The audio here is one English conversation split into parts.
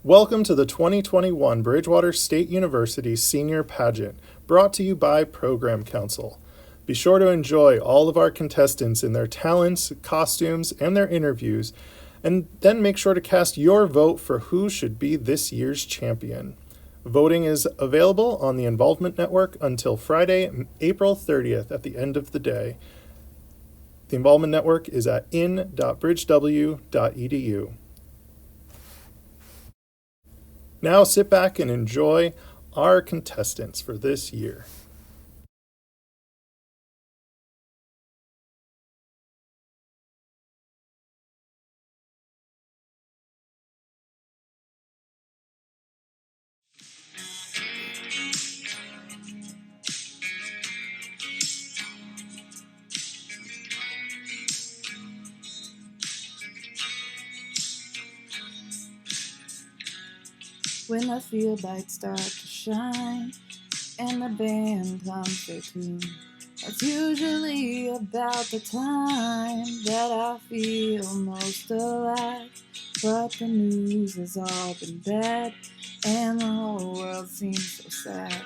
Welcome to the 2021 Bridgewater State University Senior Pageant, brought to you by Program Council. Be sure to enjoy all of our contestants in their talents, costumes, and their interviews, and then make sure to cast your vote for who should be this year's champion. Voting is available on the Involvement Network until Friday, April 30th at the end of the day. The Involvement Network is at in.bridgew.edu. Now sit back and enjoy our contestants for this year. When the field lights start to shine and the band hums their tune, that's usually about the time that I feel most alive. But the news has all been bad and the whole world seems so sad.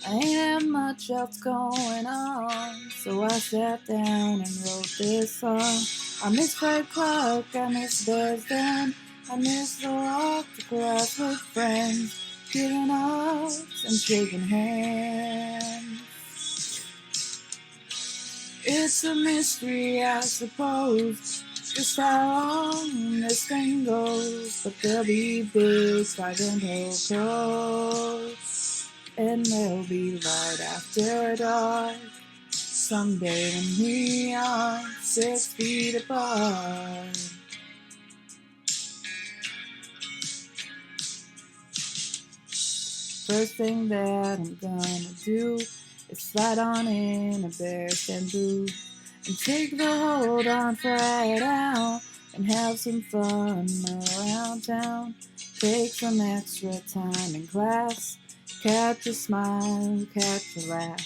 I ain't have much else going on, so I sat down and wrote this song. I miss Fred Clark, I miss Bears Den, I miss the walk to class with friends, giving hugs and shaking hands. It's a mystery, I suppose, just how long this thing goes, but there'll be big 5-hole crows, and there'll be light after dark, someday when we are 6 feet apart. First thing that I'm gonna do is slide on in a bearskin booth and take the hold on Friday out and have some fun around town. Take some extra time in class, catch a smile, catch a laugh.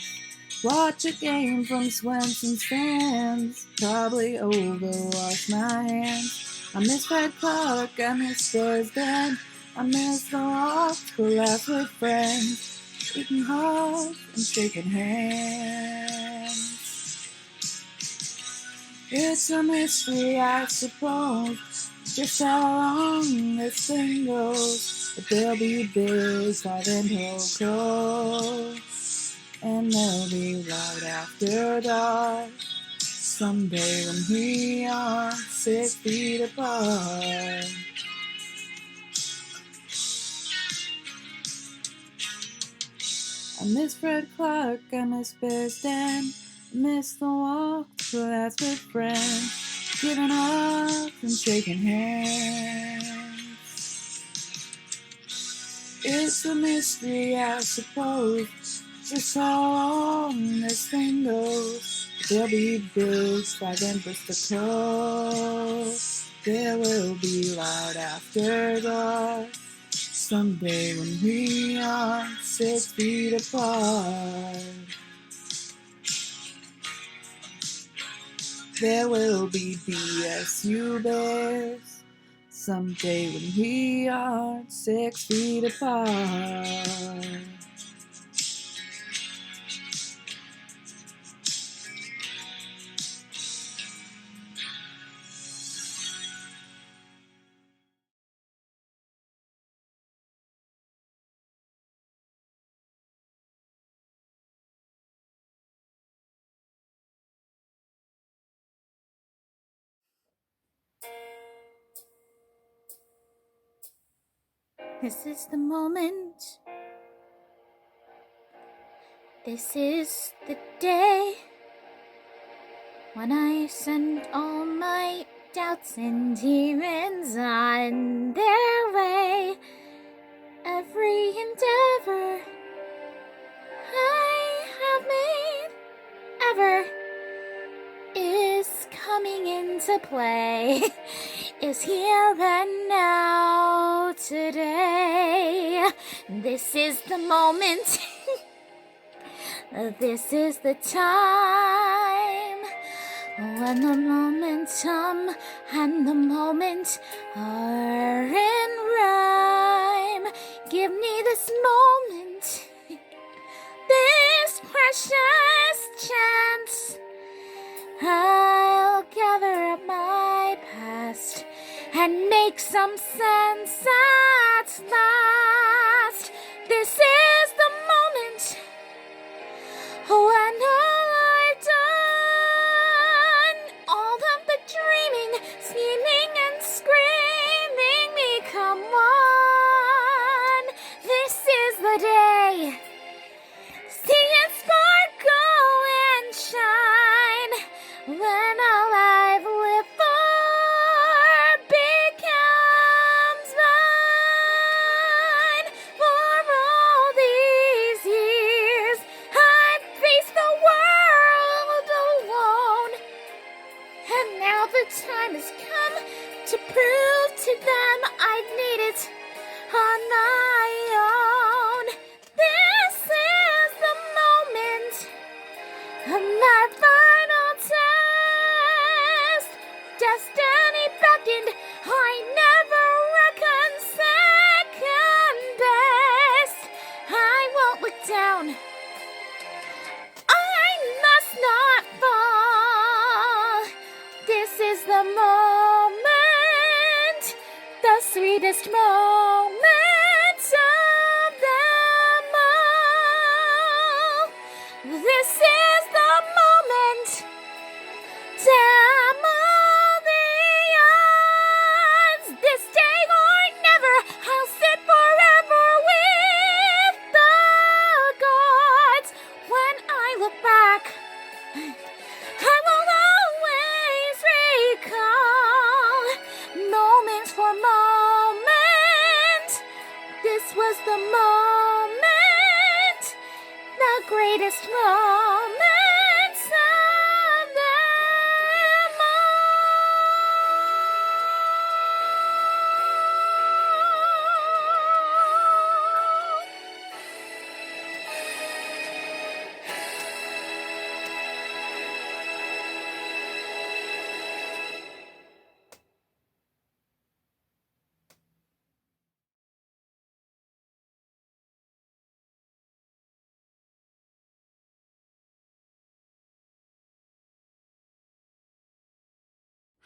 Watch a game from Swenson stands, probably overwash my hands. I miss Fred Clark, I miss Bears Den, I miss the walk to laugh with friends, eating hugs and shaking hands. It's a mystery, I suppose, just how long this thing goes, but there'll be big 5-hole crows, and there'll be light after dark, someday when we are 6 feet apart. I miss Fred Clark, I miss Bears Den, I miss the walk to class with friends, giving hugs and shaking hands. It's a mystery, I suppose, just how long this thing goes. There'll be big spike and Bristol crows, there will be light after dark, someday when we are 6 feet apart. There will be BSU Bears, someday when we are 6 feet apart. This is the moment. This is the day when I send all my doubts and demons on their way. Every endeavor I have made ever is coming into play, is here and now today. This is the moment. This is the time when the momentum and the moment are in rhyme. moments at last. This is the moment when all I've done, all of the dreaming, scheming and screaming me, come on. This is the day. See it sparkle and shine when all I've lived for becomes mine. For all these years I've faced the world alone, and now the time has come to prove to them I'd made it on my own. This is the moment of my final test. Destiny beckoned, I never reckoned second best. I won't look down, I must not fall. This is the moment, the sweetest moment of them all. This is the moment, damn all the odds. This day or never, I'll sit forever with the gods. When I look back, I will always recall moments for moment. This was the moment, the greatest moments of them all.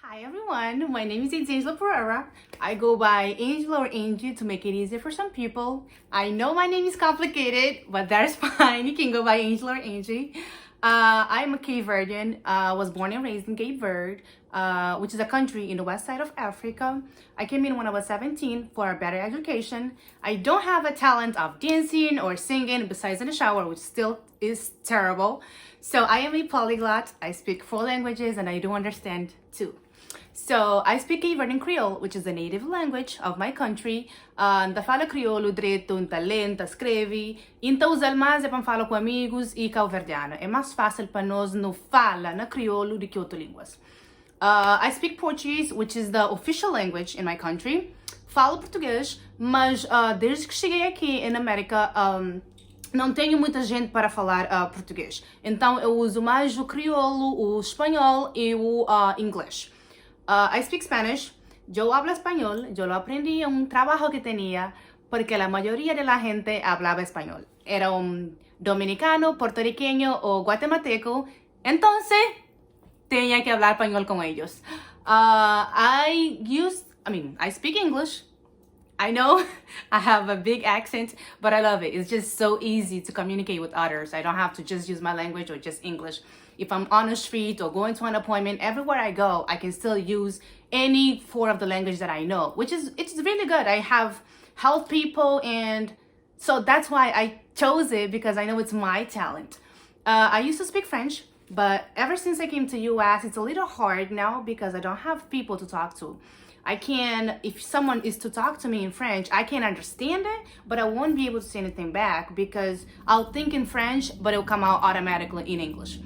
Hi everyone, my name is Angela Pereira. I go by Angela or Angie to make it easier for some people. I know my name is complicated, but that's fine. You can go by Angela or Angie. I'm a Cape Verdean. Was born and raised in Cape Verde, which is a country in the west side of Africa. I came in when I was 17 for a better education. I don't have a talent of dancing or singing besides in the shower, which still is terrible. So I am a polyglot. I speak 4 languages and I do understand 2. So I speak Cape Verdean Creole, which is the native language of my country. Nda fala crioulo direito, nda lê, nda escreve. Então usa mais é para falar com amigos e cabo-verdiano. É mais fácil para nós não falar na crioulo do que outras línguas. I speak Portuguese, which is the official language in my country. Falo português, mas desde que cheguei aqui na América, não tenho muita gente para falar português. Então eu uso mais o crioulo, o espanhol e o inglês. I speak Spanish. Yo hablo español. Yo lo aprendí en un trabajo que tenía porque la mayoría de la gente hablaba español. Era un dominicano, puertorriqueño o guatemalteco. Entonces, tenía que hablar español con ellos. I speak English. I know I have a big accent, but I love it. It's just so easy to communicate with others. I don't have to just use my language or just English. If I'm on the street or going to an appointment, everywhere I go, I can still use any form of the language that I know, it's really good. I have helped people, and so that's why I chose it, because I know it's my talent. I used to speak French, but ever since I came to US, it's a little hard now because I don't have people to talk to. If someone is to talk to me in French, I can understand it, but I won't be able to say anything back because I'll think in French, but it'll come out automatically in English.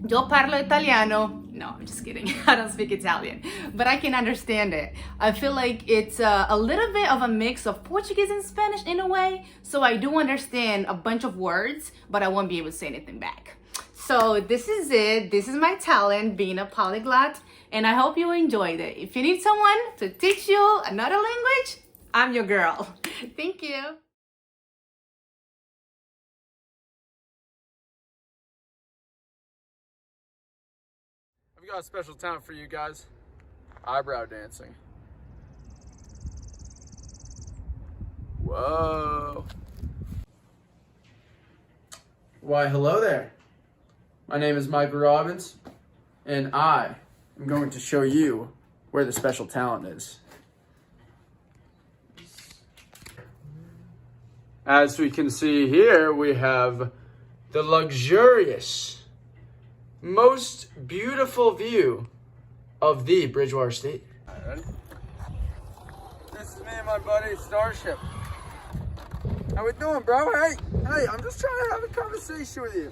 Yo parlo italiano. No, I'm just kidding. I don't speak Italian, but I can understand it. I feel like it's a little bit of a mix of Portuguese and Spanish in a way, so I do understand a bunch of words, but I won't be able to say anything back. So this is it. This is my talent, being a polyglot, and I hope you enjoyed it. If you need someone to teach you another language, I'm your girl. Thank you. I've got a special talent for you guys. Eyebrow dancing. Whoa. Why, hello there. My name is Michael Robbins, and I am going to show you where the special talent is. As we can see here, we have the luxurious, most beautiful view of the Bridgewater State. Ready? This is me and my buddy Starship. How we doing, bro? Hey, I'm just trying to have a conversation with you.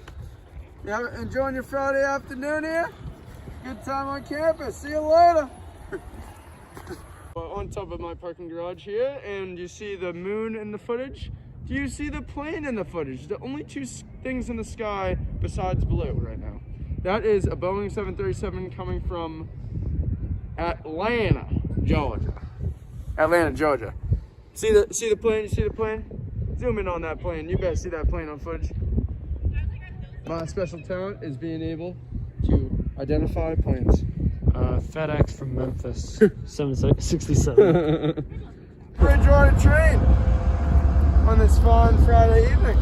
You enjoying your Friday afternoon here? Good time on campus. See you later. On top of my parking garage here, and you see the moon in the footage. Do you see the plane in the footage? The only two things in the sky besides blue right now. That is a Boeing 737 coming from Atlanta, Georgia. Atlanta, Georgia. See the plane? You see the plane? Zoom in on that plane. You better see that plane on footage. My special talent is being able to identify planes. FedEx from Memphis, 767. Bridgewater train on this fun Friday evening.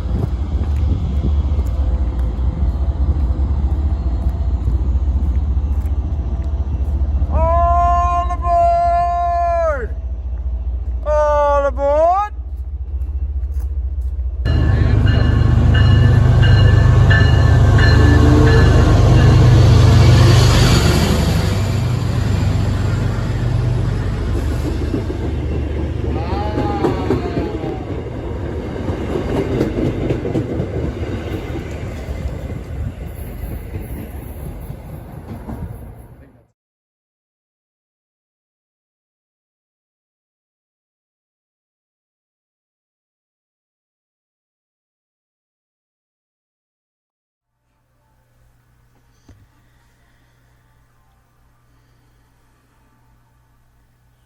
All aboard! All aboard!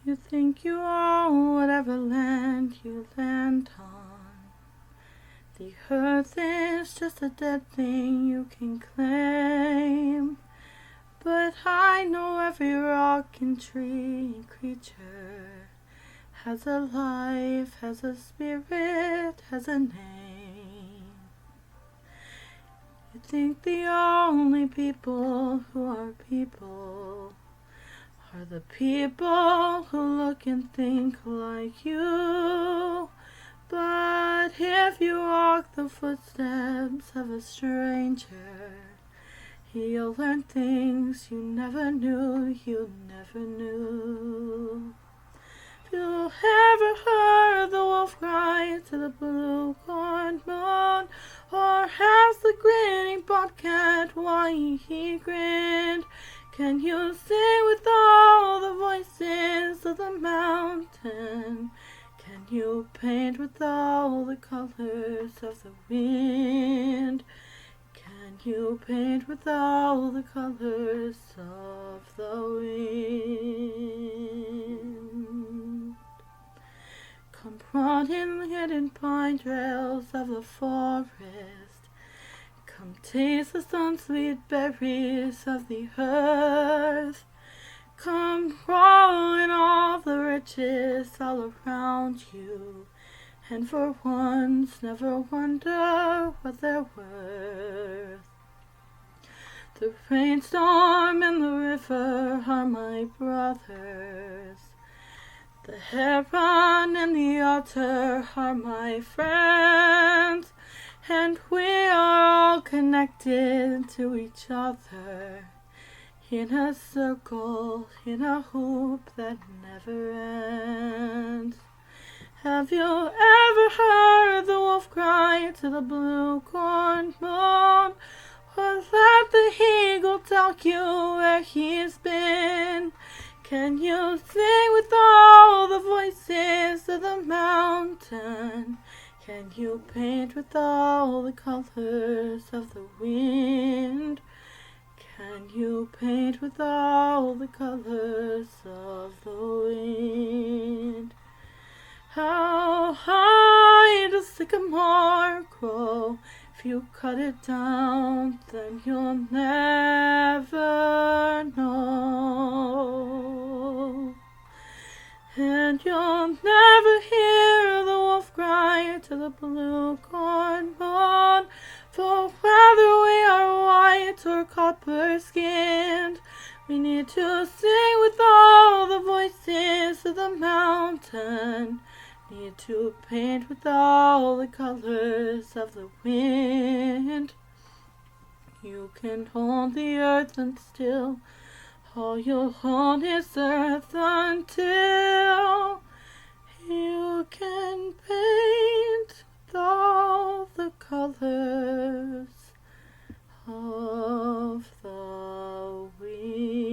You think you own whatever land you land on. The earth is just a dead thing you can claim. But I know every rock and tree and creature has a life, has a spirit, has a name. You think the only people who are people are the people who look and think like you. But if you walk the footsteps of a stranger, you'll learn things you never knew, you never knew. If you ever heard the wolf cry to the blue-corn moon, or ask the grinning bobcat why he grinned, can you sing with all the voices of the mountain? Can you paint with all the colors of the wind? Can you paint with all the colors of the wind? Come run in the hidden pine trails of the forest. Come taste the sun-sweet berries of the earth. Come grow in all the riches all around you, and for once never wonder what they're worth. The rainstorm and the river are my brothers. The heron and the otter are my friends. And we are all connected to each other in a circle, in a hoop that never ends. Have you ever heard the wolf cry to the blue-corn moon? Or let the eagle tell you where he's been? Can you sing with all the voices of the mountain? Can you paint with all the colors of the wind? Can you paint with all the colors of the wind? How high does sycamore grow? If you cut it down, then you'll never know. And you'll never hear the wolf cry to the blue cornbone. For whether we are white or copper-skinned, we need to sing with all the voices of the mountain. Need to paint with all the colors of the wind. You can hold the earth and still all you'll hold is earth until you can paint with all the colors of the wind.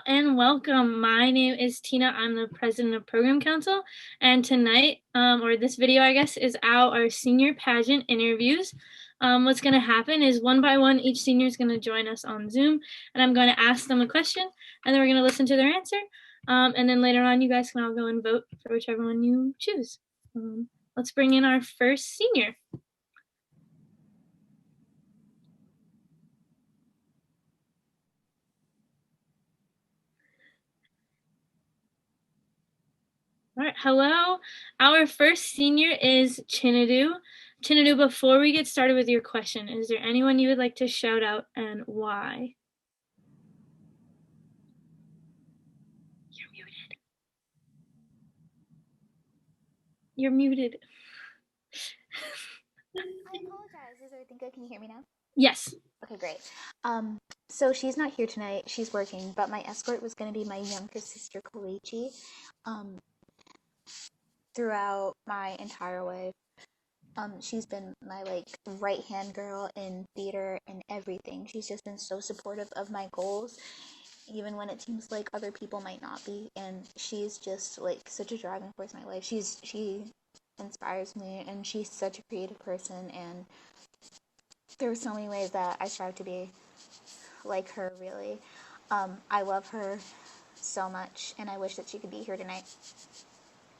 and welcome. My name is Tina. I'm the president of Program Council, and tonight, or this video, I guess, is our senior pageant interviews. What's going to happen is one by one, each senior is going to join us on Zoom, and I'm going to ask them a question, and then we're going to listen to their answer. And then later on, you guys can all go and vote for whichever one you choose. Let's bring in our first senior. All right, hello. Our first senior is Chinadu. Chinadu, before we get started with your question, is there anyone you would like to shout out and why? You're muted. You're muted. I apologize. Can you hear me now? Yes. Okay, great. So she's not here tonight. She's working, but my escort was going to be my younger sister, Koichi. Throughout my entire life, she's been my right-hand girl in theater and everything. She's just been so supportive of my goals, even when it seems like other people might not be. And she's just such a driving force in my life. She inspires me, and she's such a creative person. And there are so many ways that I strive to be like her. Really, I love her so much, and I wish that she could be here tonight.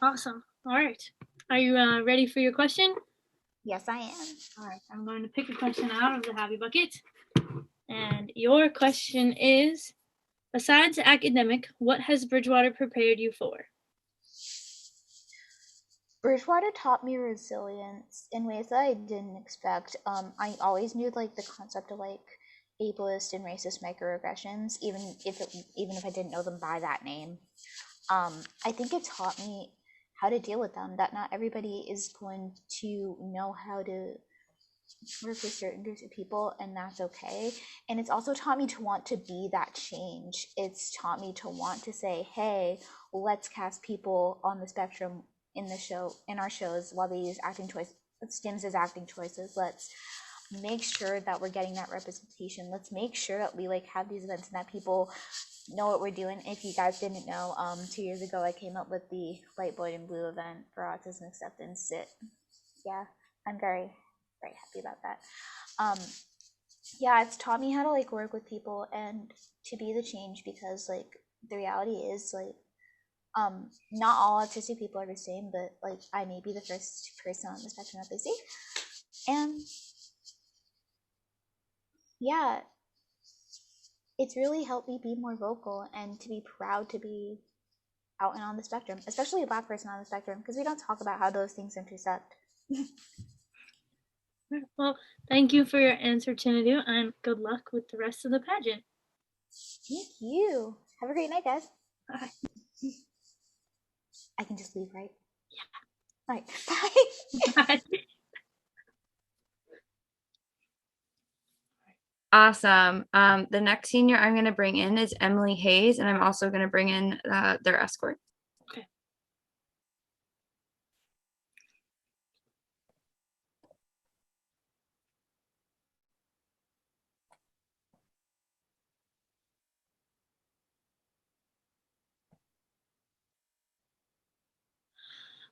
Awesome. All right. Are you ready for your question? Yes, I am. All right. I'm going to pick a question out of the Happy Bucket. And your question is, besides academic, what has Bridgewater prepared you for? Bridgewater taught me resilience in ways that I didn't expect. I always knew the concept of ableist and racist microaggressions, even if I didn't know them by that name. I think it taught me how to deal with them, that not everybody is going to know how to work with certain groups of people, and that's okay. And it's also taught me to want to be that change. It's taught me to want to say, hey, let's cast people on the spectrum in our shows while they use stims as acting choices. Let's make sure that we're getting that representation. Let's make sure that we have these events and that people know what we're doing. If you guys didn't know, 2 years ago I came up with the White Boy in Blue event for autism acceptance. Yeah, I'm very, very happy about that. Yeah, it's taught me how to work with people and to be the change, because the reality is not all autistic people are the same, but I may be the first person on the spectrum that they see. And yeah, it's really helped me be more vocal and to be proud to be out and on the spectrum, especially a Black person on the spectrum, because we don't talk about how those things intersect. Well, thank you for your answer, Chinadu, and good luck with the rest of the pageant. Thank you. Have a great night, guys. Bye. I can just leave, right? Yeah. All right. Bye. Bye. Awesome. The next senior I'm going to bring in is Emily Hayes, and I'm also going to bring in their escort. Okay.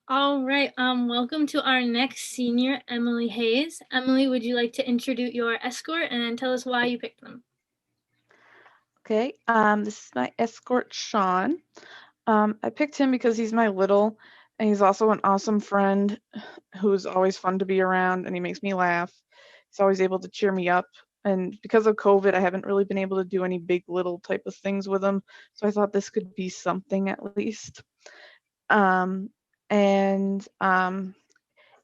All right, welcome to our next senior, Emily Hayes. Emily, would you like to introduce your escort and then tell us why you picked them? Okay, this is my escort, Sean. I picked him because he's my little, and he's also an awesome friend who's always fun to be around, and he makes me laugh. He's always able to cheer me up. And because of COVID, I haven't really been able to do any big little type of things with him. So I thought this could be something at least.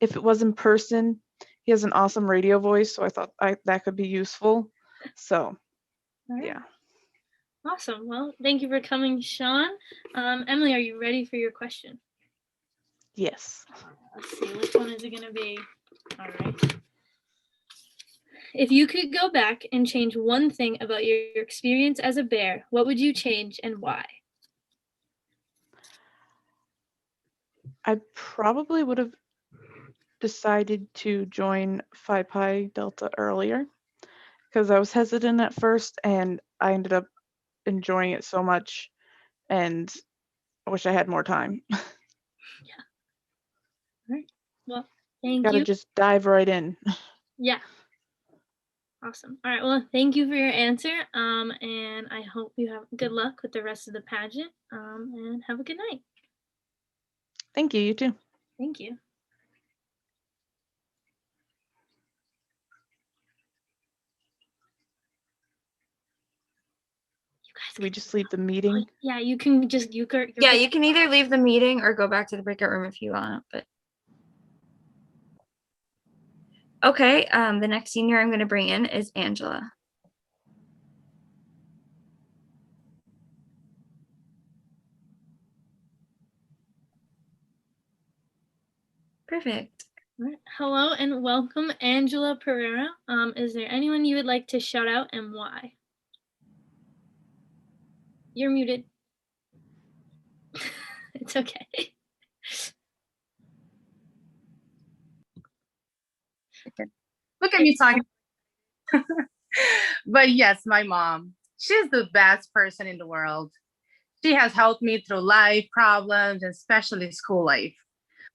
If it was in person, he has an awesome radio voice, so I thought that could be useful. So, right. Yeah. Awesome. Well, thank you for coming, Sean. Emily, are you ready for your question? Yes. Let's see, which one is it going to be? All right. If you could go back and change one thing about your experience as a bear, what would you change and why? I probably would have decided to join Phi Pi Delta earlier because I was hesitant at first, and I ended up enjoying it so much, and I wish I had more time. All right. Well, thank Gotta you. just dive right in. Yeah. Awesome. All right. Well, thank you for your answer. And I hope you have good luck with the rest of the pageant. And have a good night. Thank you. You too. Thank you. Do we just leave the meeting? Yeah, you can just Yeah, you can either leave the meeting or go back to the breakout room if you want. But okay, the next senior I'm going to bring in is Angela. Perfect. Hello and welcome, Angela Pereira. Is there anyone you would like to shout out and why? You're muted. It's okay. Look at me talking. But yes, my mom. She's the best person in the world. She has helped me through life problems, and especially school life.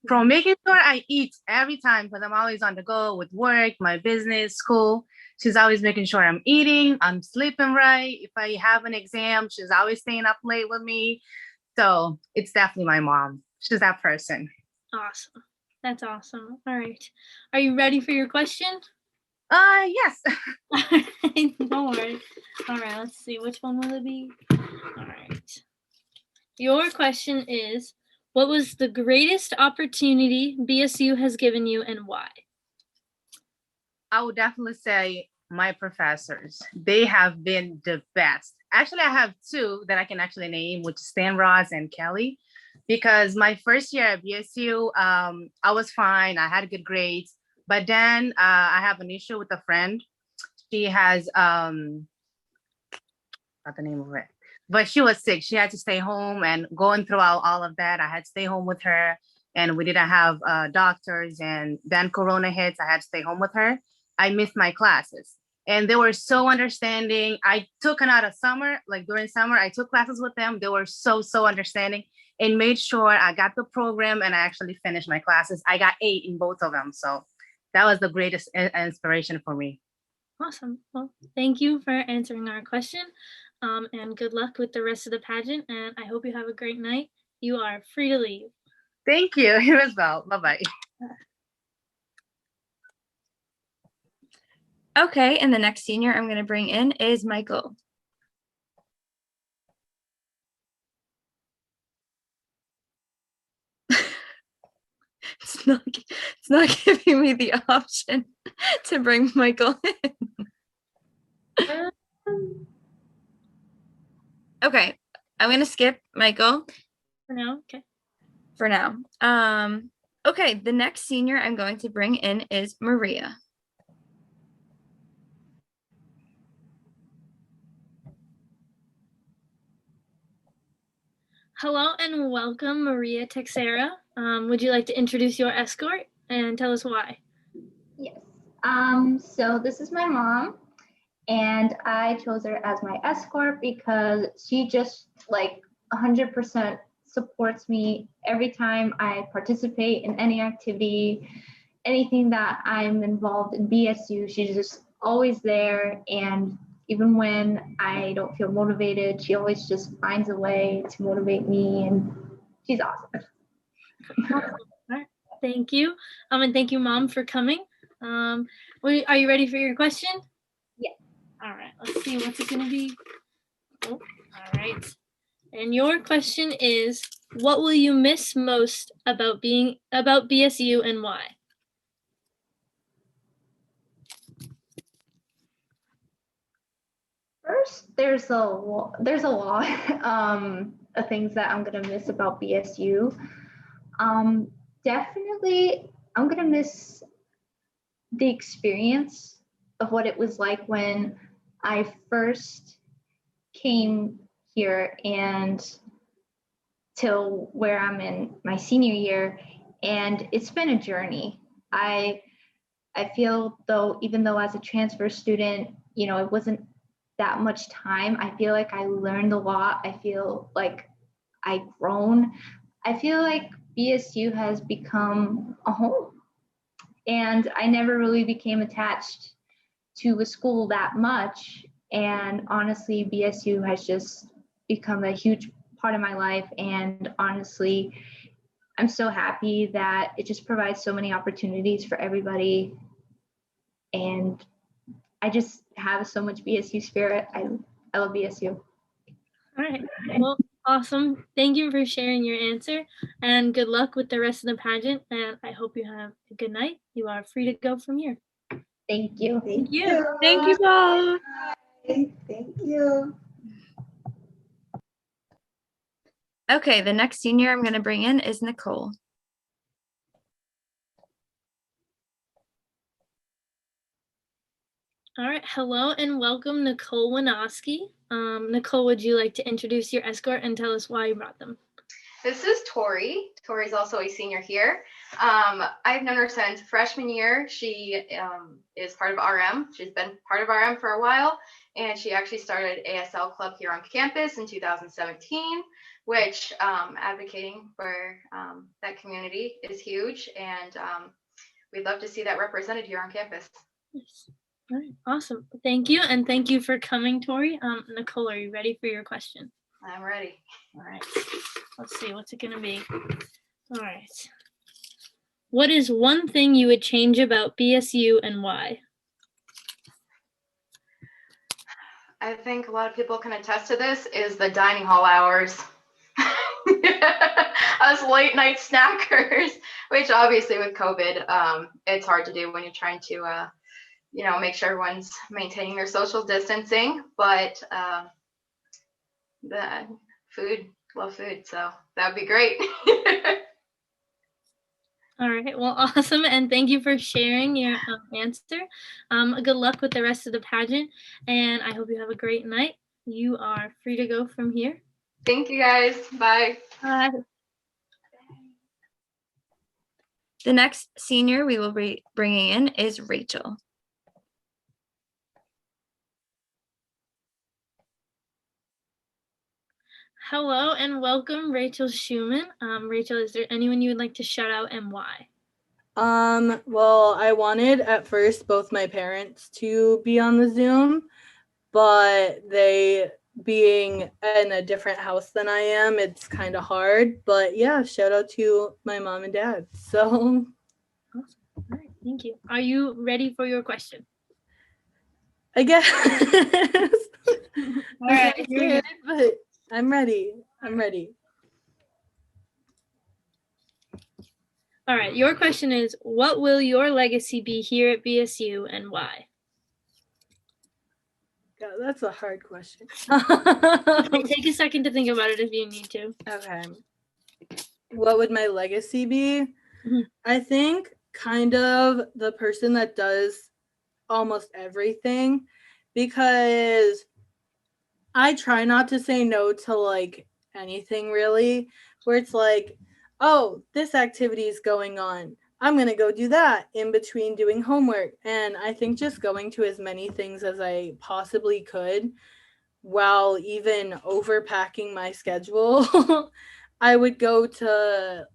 From making sure I eat every time, because I'm always on the go with work, my business, school. She's always making sure I'm eating, I'm sleeping right. If I have an exam, she's always staying up late with me. So it's definitely my mom. She's that person. Awesome. That's awesome. All right. Are you ready for your question? Yes. No worries. All right, let's see. Which one will it be? All right. Your question is, what was the greatest opportunity BSU has given you and why? I would definitely say my professors. They have been the best. Actually, I have two that I can actually name, which is Stan Ross and Kelly. Because my first year at BSU, I was fine. I had good grades. But then I have an issue with a friend. She has, not the name of it, but she was sick. She had to stay home, and going through all of that, I had to stay home with her, and we didn't have doctors. And then Corona hits, I had to stay home with her. I missed my classes, and they were so understanding. I took another summer, like during summer, I took classes with them. They were so understanding and made sure I got the program and I actually finished my classes. I got 8 in both of them. So that was the greatest inspiration for me. Awesome. Well, thank you for answering our question, and good luck with the rest of the pageant. And I hope you have a great night. You are free to leave. Thank you. You as well. Bye-bye. Okay, and the next senior I'm going to bring in is Michael. It's not giving me the option to bring Michael in. Okay, I'm going to skip Michael. For now, okay. For now. Okay, the next senior I'm going to bring in is Maria. Hello and welcome, Maria Texera. Would you like to introduce your escort and tell us why? Yes. So this is my mom, and I chose her as my escort because she just like 100% supports me every time I participate in any activity, anything that I'm involved in BSU. She's just always there, and even when I don't feel motivated, she always just finds a way to motivate me, and she's awesome. All right. Thank you. And thank you, Mom, for coming. Are you ready for your question? Yeah. All right. Let's see. What's it going to be? Oh, all right. And your question is, what will you miss most about BSU and why? First, there's a lot of things that I'm gonna miss about BSU. Definitely, I'm gonna miss the experience of what it was like when I first came here and till where I'm in my senior year, and it's been a journey. I feel though, even though as a transfer student, it wasn't that much time. I feel like I learned a lot. I feel like I've grown. I feel like BSU has become a home. And I never really became attached to a school that much. And honestly, BSU has just become a huge part of my life. And honestly, I'm so happy that it just provides so many opportunities for everybody. And I just have so much BSU spirit. I love BSU. All right. Well, awesome. Thank you for sharing your answer, and good luck with the rest of the pageant. And I hope you have a good night. You are free to go from here. Thank you. Thank you. Thank you both. Thank you. Okay, the next senior I'm going to bring in is Nicole. All right. Hello and welcome, Nicole Winoski. Nicole, would you like to introduce your escort and tell us why you brought them? This is Tori. Tori's also a senior here. I've known her since freshman year. She is part of RM. She's been part of RM for a while, and she actually started ASL Club here on campus in 2017, which advocating for that community is huge, and we'd love to see that represented here on campus. Yes. All right. Awesome. Thank you, and thank you for coming, Tori. Nicole, are you ready for your question? I'm ready. All right. Let's see, what's it gonna be? All right. What is one thing you would change about BSU and why? I think a lot of people can attest to this is the dining hall hours. Us late night snackers, which obviously with COVID, it's hard to do when you're trying to, make sure everyone's maintaining their social distancing. But the food, love food, so that would be great. All right, well, awesome, and thank you for sharing your answer. Good luck with the rest of the pageant, and I hope you have a great night. You are free to go from here. Thank you, guys. Bye. Bye. The next senior we will be bringing in is Rachel. Hello and welcome, Rachel Schumann. Rachel, is there anyone you would like to shout out and why? Well, I wanted at first both my parents to be on the Zoom, but they being in a different house than I am, it's kind of hard. But yeah, shout out to my mom and dad. So awesome. All right, thank you. Are you ready for your question? I guess. All right, I'm scared, but I'm ready. I'm ready. All right, your question is, what will your legacy be here at BSU and why? God, that's a hard question. Take a second to think about it if you need to. Okay. What would my legacy be? Mm-hmm. I think kind of the person that does almost everything, because I try not to say no to like anything really, where it's like, oh, this activity is going on, I'm going to go do that in between doing homework. And I think just going to as many things as I possibly could while even overpacking my schedule, I would go to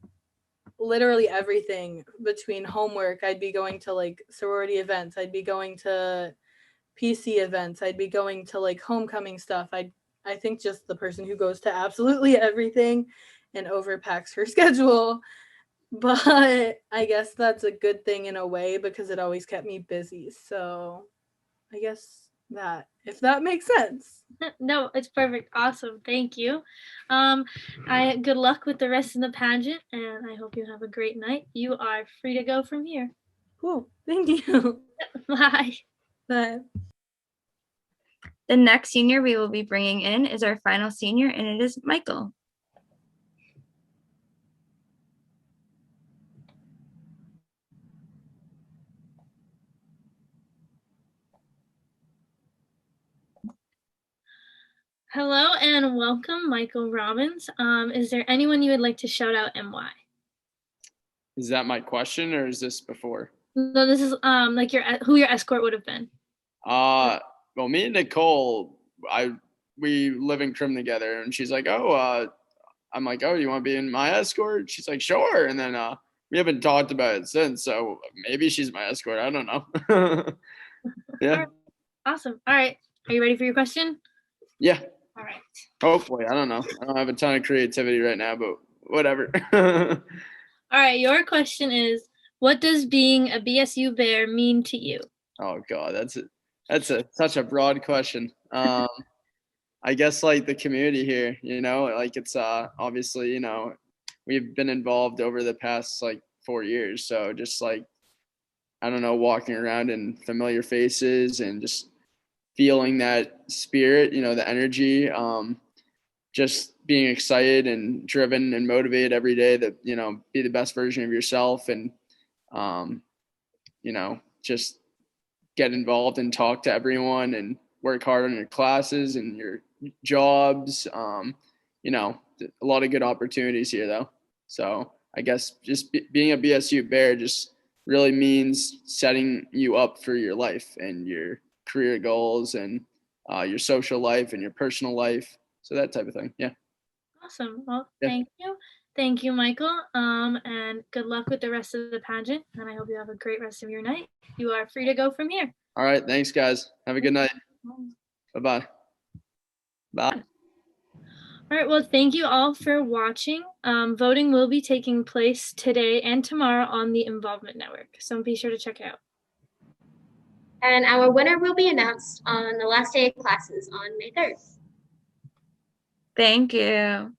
literally everything between homework. I'd be going to like sorority events. I'd be going to PC events. I'd be going to like homecoming stuff. I think just the person who goes to absolutely everything and overpacks her schedule. But I guess that's a good thing in a way because it always kept me busy. So I guess that, if that makes sense. No, it's perfect. Awesome. Thank you. Good luck with the rest of the pageant, and I hope you have a great night. You are free to go from here. Cool. Thank you. Bye. Bye. The next senior we will be bringing in is our final senior, and it is Michael. Hello and welcome, Michael Robbins. Is there anyone you would like to shout out and why? Is that my question or is this before? No, this is like who your escort would have been. well, me and Nicole, we live in Crim together, and she's like, oh, I'm like, oh, you want to be in my escort? She's like, sure. And then we haven't talked about it since, so maybe she's my escort. I don't know. Yeah. All right. Awesome. All right. Are you ready for your question? Yeah. All right. Hopefully, I don't know. I don't have a ton of creativity right now, but whatever. All right. Your question is, what does being a BSU bear mean to you? Oh God, that's such a broad question. I guess like the community here, like it's obviously, we've been involved over the past like 4 years. So just like, I don't know, walking around in familiar faces and just feeling that spirit, the energy, just being excited and driven and motivated every day to, be the best version of yourself and, just get involved and talk to everyone and work hard on your classes and your jobs. A lot of good opportunities here though. So I guess just being a BSU Bear just really means setting you up for your life and your career goals and your social life and your personal life. So that type of thing. Yeah. Awesome. Well, Yeah. thank you. Thank you, Michael. And good luck with the rest of the pageant. And I hope you have a great rest of your night. You are free to go from here. All right. Thanks, guys. Have a good night. Bye-bye. Bye. All right. Well, thank you all for watching. Voting will be taking place today and tomorrow on the Involvement Network. So be sure to check it out. And our winner will be announced on the last day of classes on May 3rd. Thank you.